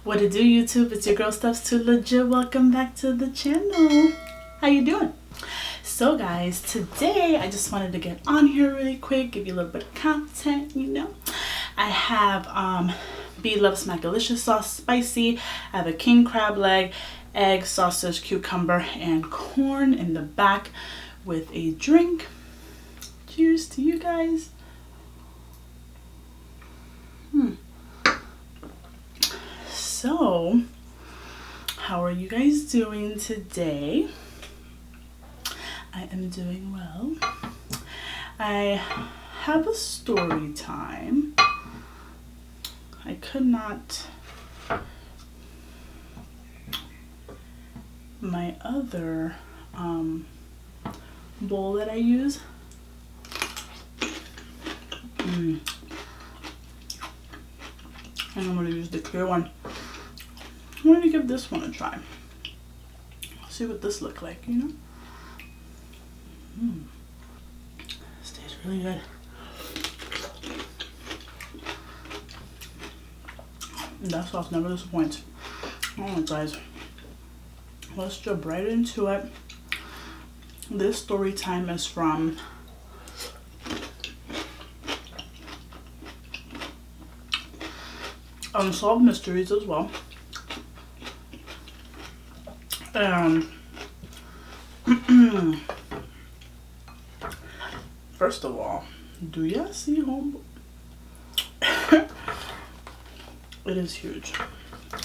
What it do, YouTube? It's your girl Stuffs Too Legit. Welcome back to the channel. How you doing? So guys, today I just wanted to get on here really quick, give you a little bit of content, you know. I have Blovessmackalicioussauce spicy. I have a king crab leg, egg, sausage, cucumber, and corn in the back with a drink. Cheers to you guys. So, how are you guys doing today? I am doing well. I have a story time. I could not. My other bowl that I use. And I'm going to use the clear one. I'm going to give this one a try. See what this looks like, you know? This tastes really good. That sauce never disappoints. Alright guys, let's jump right into it. This story time is from Unsolved Mysteries as well. First of all, do y'all see home? It is huge.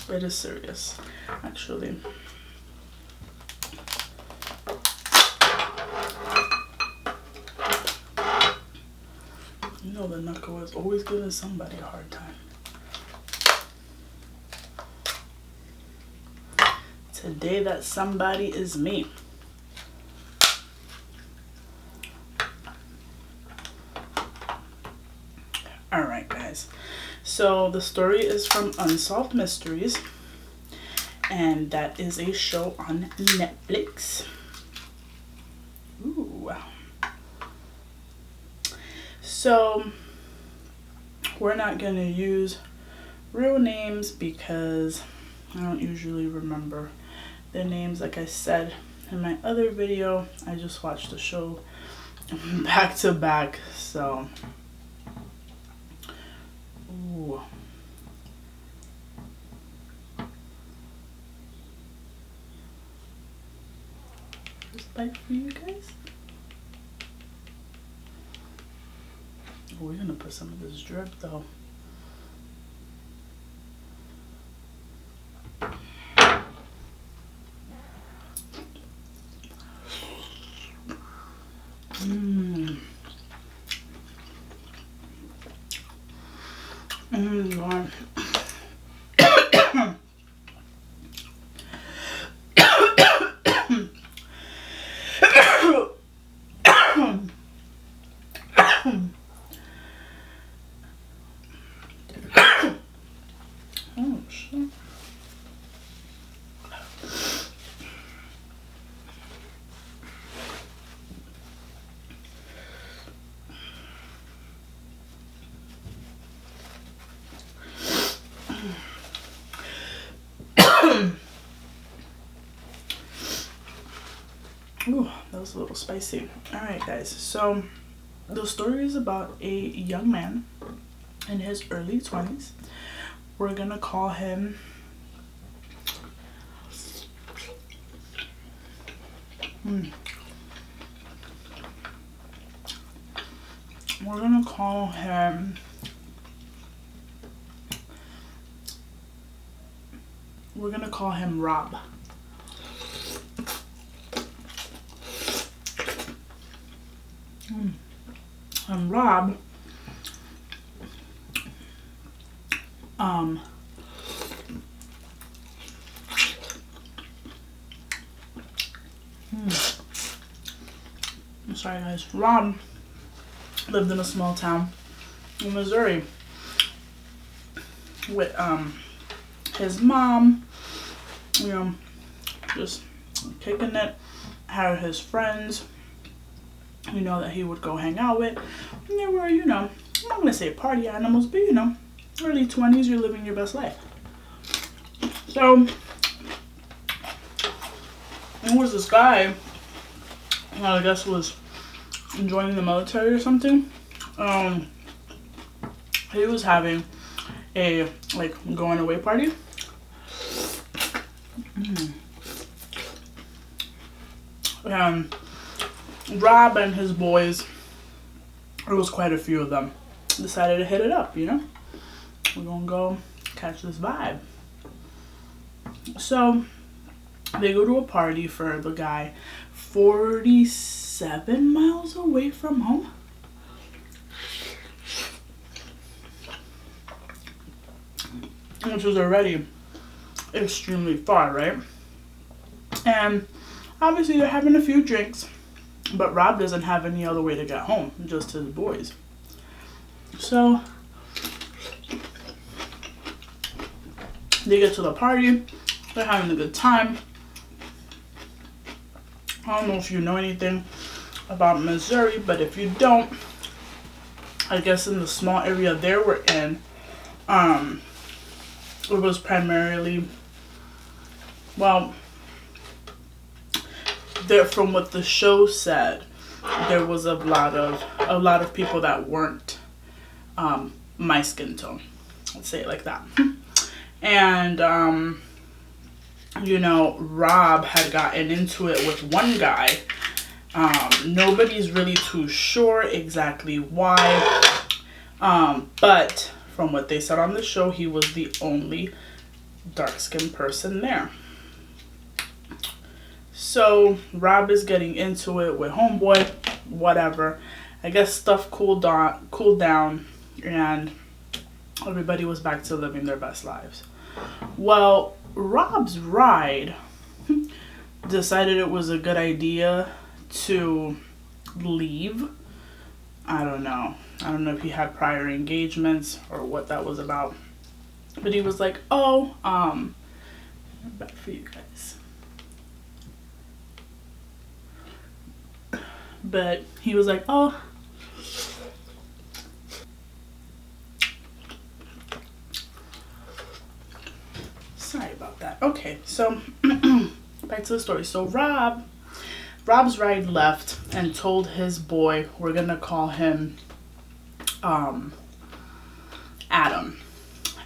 It is serious, actually. You know the knuckle is always giving somebody a hard time. Today that somebody is me. Alright guys, so the story is from Unsolved Mysteries, and that is a show on Netflix. Ooh. So we're not gonna use real names because I don't usually remember their names. Like I said in my other video, I just watched the show back to back, so ooh. First bite for you guys. Oh, we're gonna put some of this drip though. God. Oh shit. Ooh, that was a little spicy. Alright guys, so the story is about a young man in his early 20s. We're gonna call him Rob. And Rob I'm sorry guys. Rob lived in a small town in Missouri with his mom, you know, just kicking it, had his friends, you know, that he would go hang out with. And they were, you know, I'm not gonna say party animals, but you know, early 20s, you're living your best life. So there was this guy, I guess was joining the military or something. He was having a like going away party. And Rob and his boys, there was quite a few of them, decided to hit it up, you know. We're gonna go catch this vibe. So they go to a party for the guy 47 miles away from home. Which was already extremely far, right? And obviously they're having a few drinks, but Rob doesn't have any other way to get home, just his boys. So they get to the party, they're having a good time. I don't know if you know anything about Missouri, but if you don't, I guess in the small area they were in, it was primarily, well, there, from what the show said, there was a lot of people that weren't my skin tone. Let's say it like that. And you know, Rob had gotten into it with one guy. Nobody's really too sure exactly why, but from what they said on the show, he was the only dark-skinned person there. So Rob is getting into it with homeboy, whatever. I guess stuff cooled down, and everybody was back to living their best lives. Well, Rob's ride decided it was a good idea to leave. I don't know if he had prior engagements or what that was about. But he was like, oh, back for you guys. But he was like, oh, sorry about that. Okay, so back to the story. So Rob's ride left and told his boy, we're gonna call him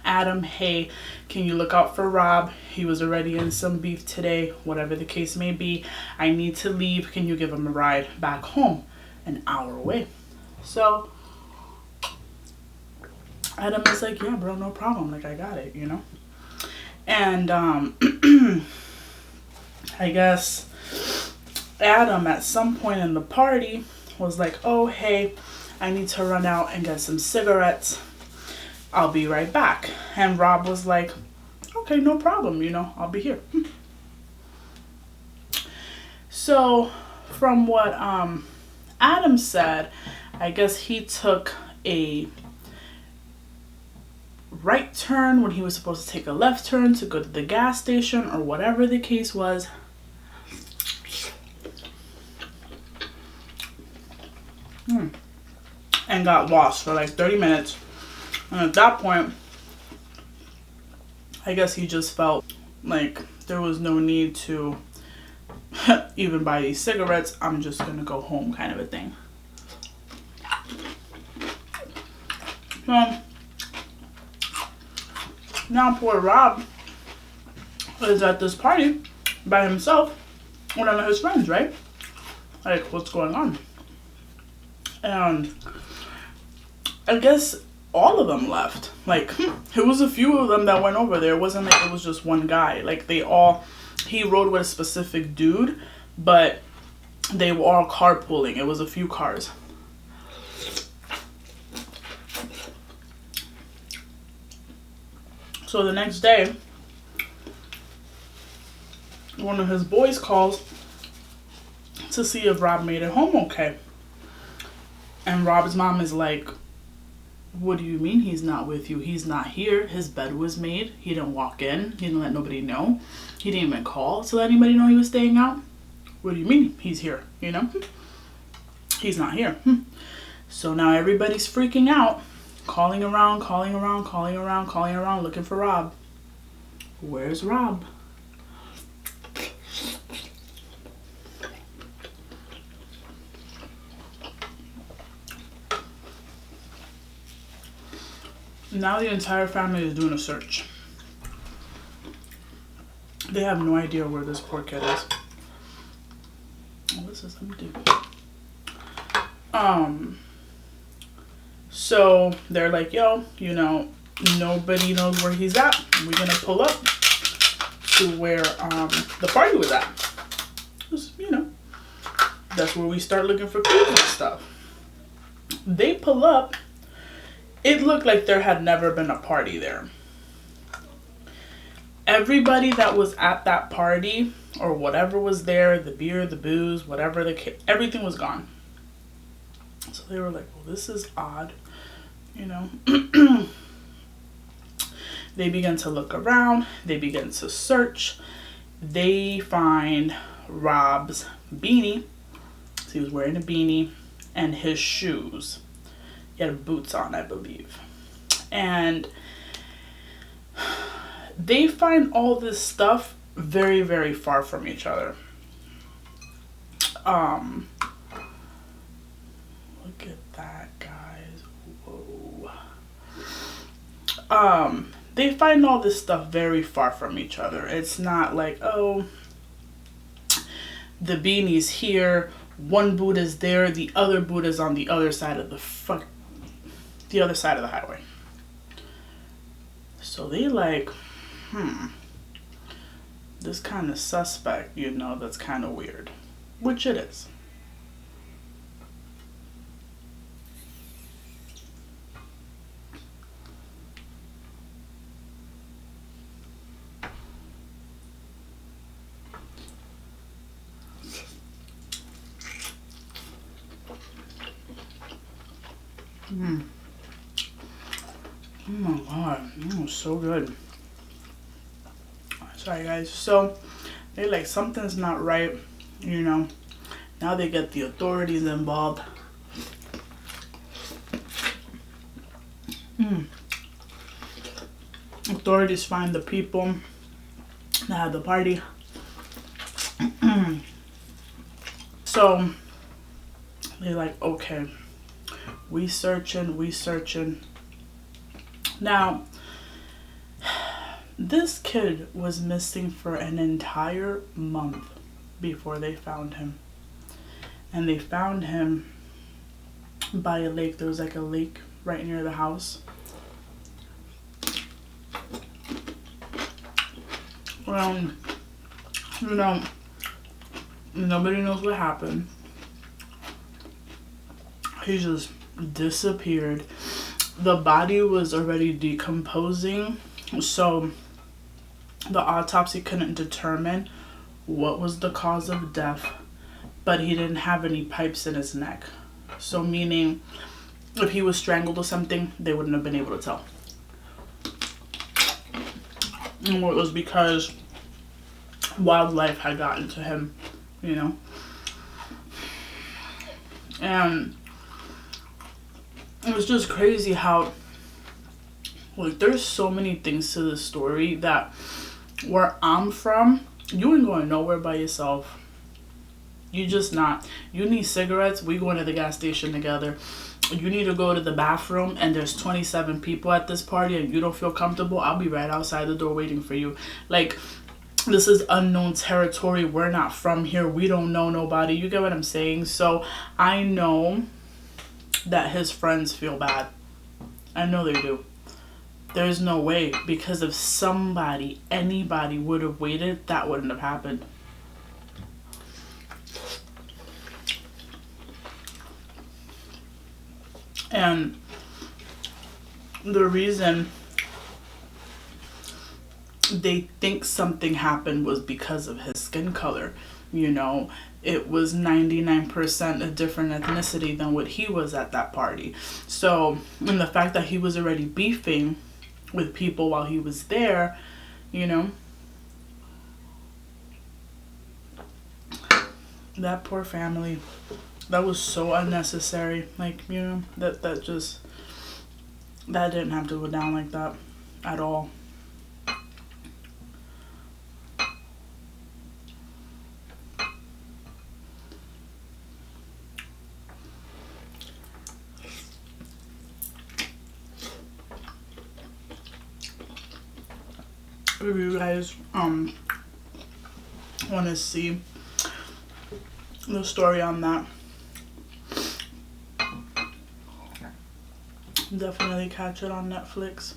Adam, hey, can you look out for Rob? He was already in some beef today, whatever the case may be. I need to leave. Can you give him a ride back home? An hour away. So Adam is like, yeah, bro, no problem. Like, I got it, you know? And I guess Adam at some point in the party was like, oh, hey, I need to run out and get some cigarettes. I'll be right back. And Rob was like, okay, no problem, you know, I'll be here. So from what Adam said, I guess he took a right turn when he was supposed to take a left turn to go to the gas station or whatever the case was. And got lost for like 30 minutes. And at that point, I guess he just felt like there was no need to even buy these cigarettes. I'm just gonna go home, kind of a thing. Well, now poor Rob is at this party by himself with none of his friends, right? Like, what's going on? And I guess all of them left. Like, it was a few of them that went over there. It wasn't like it was just one guy. Like, he rode with a specific dude, but they were all carpooling. It was a few cars. So the next day, one of his boys calls to see if Rob made it home okay. And Rob's mom is like, what do you mean he's not with you? He's not here. His bed was made. He didn't walk in. He didn't let nobody know. He didn't even call to let anybody know he was staying out. What do you mean he's here? You know? He's not here. So now everybody's freaking out, calling around, looking for Rob. Where's Rob? Now the entire family is doing a search. They have no idea where this poor kid is. Oh, this is empty. So they're like, yo, you know, nobody knows where he's at. We're gonna pull up to where the party was at. Just, you know, that's where we start looking for clues and stuff. They pull up. It looked like there had never been a party there. Everybody that was at that party or whatever was there, the beer, the booze, whatever, everything was gone. So they were like, well, this is odd, you know. They begin to look around. They begin to search. They find Rob's beanie. So he was wearing a beanie and his shoes. He had boots on, I believe. And they find all this stuff very, very far from each other. Look at that, guys. Whoa. They find all this stuff very far from each other. It's not like, oh, the beanie's here, one boot is there, the other boot is on the other side of the highway. So they like, this kind of suspect, you know, that's kind of weird. Which it is. Oh my god, it was so good. Sorry guys. So they're like, something's not right, you know. Now they get the authorities involved. Authorities find the people that had the party. So they're like, okay, we searching. Now, this kid was missing for an entire month before they found him. And they found him by a lake. There was like a lake right near the house. You know, nobody knows what happened. He just disappeared. The body was already decomposing, so the autopsy couldn't determine what was the cause of death, but he didn't have any pipes in his neck. So meaning, if he was strangled or something, they wouldn't have been able to tell. And it was because wildlife had gotten to him, you know. And it was just crazy how, like, there's so many things to this story that where I'm from, you ain't going nowhere by yourself. You just not. You need cigarettes, we going to the gas station together. You need to go to the bathroom and there's 27 people at this party and you don't feel comfortable, I'll be right outside the door waiting for you. Like, this is unknown territory. We're not from here. We don't know nobody. You get what I'm saying? So I know that his friends feel bad. I know they do. There's no way, because if somebody, anybody would have waited, that wouldn't have happened. And the reason they think something happened was because of his skin color. You know, it was 99% a different ethnicity than what he was at that party. So, and the fact that he was already beefing with people while he was there, you know, that poor family, that was so unnecessary. Like, you know, that didn't have to go down like that at all. if you guys want to see the story on that, definitely catch it on Netflix.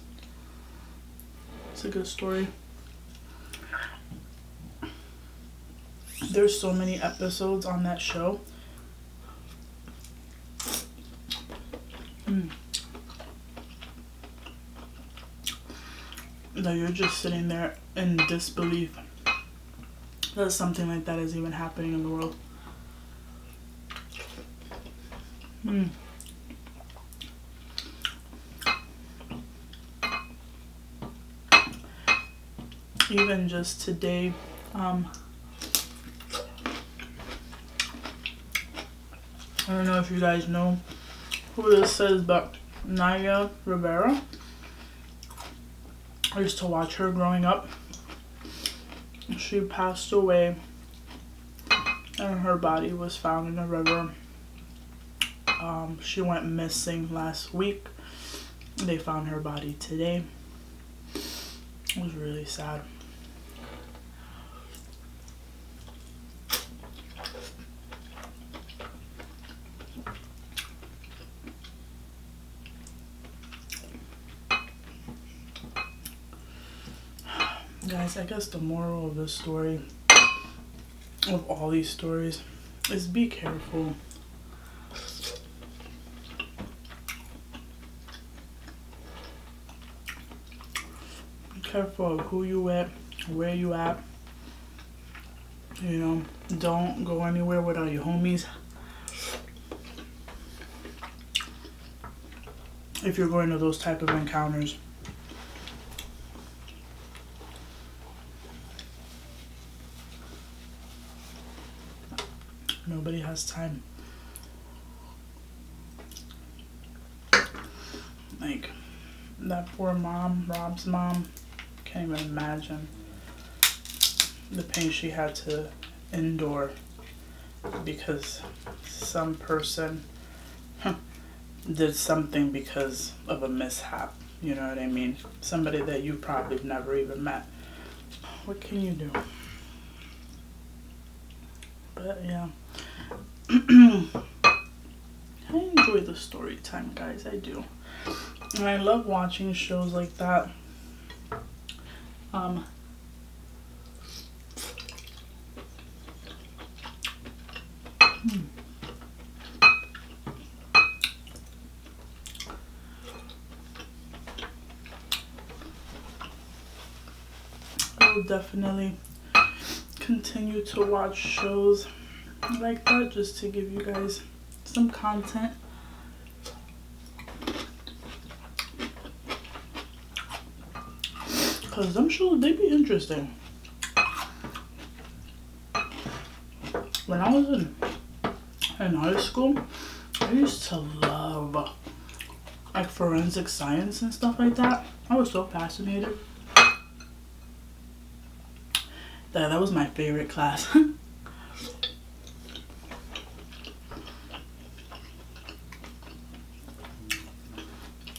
It's a good story. There's so many episodes on that show. That you're just sitting there in disbelief that something like that is even happening in the world. Even just today, I don't know if you guys know who this is, but Naya Rivera. I used to watch her growing up. She passed away and her body was found in a river. She went missing last week. They found her body today. It was really sad. Guys, I guess the moral of this story, of all these stories, is be careful. Be careful of who you at, where you at. You know, don't go anywhere without your homies. If you're going to those type of encounters. Nobody has time. Like, that poor mom, Rob's mom, can't even imagine the pain she had to endure because some person did something because of a mishap. You know what I mean? Somebody that you probably never even met. What can you do? But yeah. I enjoy the story time, guys. I do. And I love watching shows like that. I will definitely continue to watch shows like that just to give you guys some content. Cause them shows, they be interesting. When I was in high school, I used to love like forensic science and stuff like that. I was so fascinated. That was my favorite class.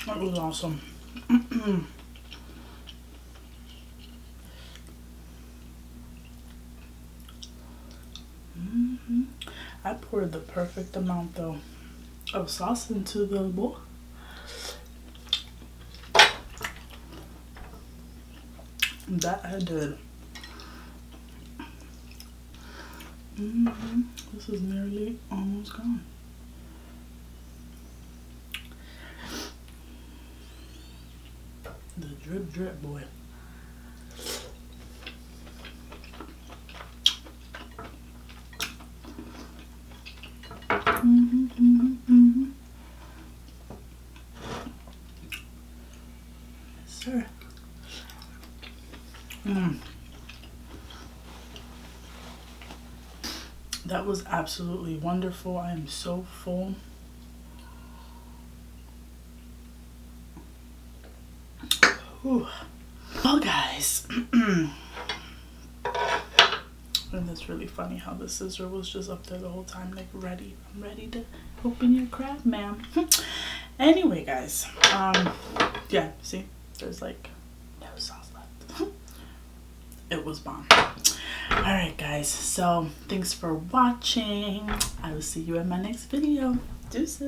That was awesome. I poured the perfect amount though of sauce into the bowl. That I did. This is nearly almost gone. The drip drip, boy. Yes, sir. That was absolutely wonderful. I am so full. Whew. Well, guys, and that's really funny how the scissor was just up there the whole time, like ready. I'm ready to open your crab, ma'am. Anyway, guys, yeah, see, there's like no sauce left. it was bomb. Alright guys, so thanks for watching. I will see you in my next video. Deuces.